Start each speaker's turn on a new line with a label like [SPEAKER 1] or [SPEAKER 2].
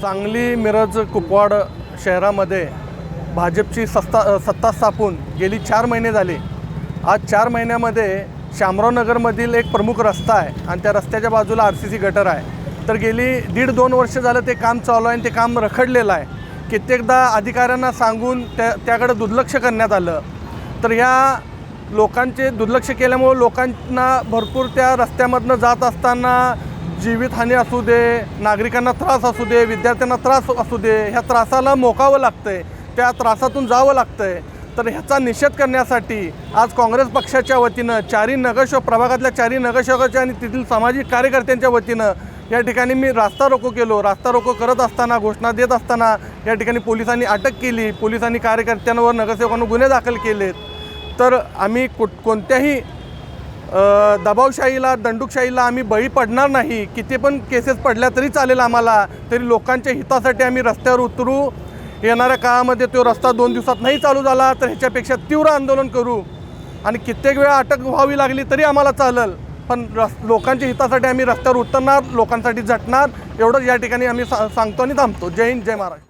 [SPEAKER 1] सांगली, मिरज, कुपवाड शहरामध्ये भाजपची सत्ता स्थापून गेली 4 महिने झाले। आज 4 महिन्यामध्ये शामराव नगरमधील एक प्रमुख रस्ता आहे आणि त्या रस्त्याच्या बाजूला RCC गटर आहे। तर गेली 1.5-2 वर्ष झालं ते काम चालू आहे आणि ते काम रखडलेलं आहे। कित्येकदा अधिकाऱ्यांना सांगून त्याकडे दुर्लक्ष करण्यात आलं। तर ह्या लोकांचे दुर्लक्ष केल्यामुळे लोकांना भरपूर त्या रस्त्यामधनं जात असताना जीवितहानी असू दे, नागरिकांना त्रास असू दे, विद्यार्थ्यांना त्रास असू दे, ह्या त्रासाला मोकावं लागतंय, त्या त्रासातून जावं लागतंय। तर ह्याचा निषेध करण्यासाठी आज काँग्रेस पक्षाच्या वतीनं प्रभागातल्या 4 नगरसेवकाच्या आणि तेथील सामाजिक कार्यकर्त्यांच्या वतीनं या ठिकाणी मी रास्ता रोको केलो। रास्ता रोको करत असताना, घोषणा देत असताना या ठिकाणी पोलिसांनी अटक केली। पोलिसांनी कार्यकर्त्यांवर, नगरसेवकांवर गुन्हे दाखल केलेत। तर आम्ही कोणत्याही दबावशाहीला, दंडुकशाहीला आम्ही बळी पडणार नाही। किती पण केसेस पडल्या तरी चालेल आम्हाला, तरी लोकांच्या हितासाठी आम्ही रस्त्यावर उतरू। येणाऱ्या काळामध्ये तो रस्ता 2 दिवसात नाही चालू झाला तर ह्याच्यापेक्षा तीव्र आंदोलन करू आणि कित्येक वेळा अटक व्हावी लागली तरी आम्हाला चालेल, पण लोकांच्या हितासाठी आम्ही रस्त्यावर उतरणार, लोकांसाठी झटणार, एवढंच या ठिकाणी आम्ही सांगतो आणि थांबतो। जय हिंद, जय महाराष्ट्र।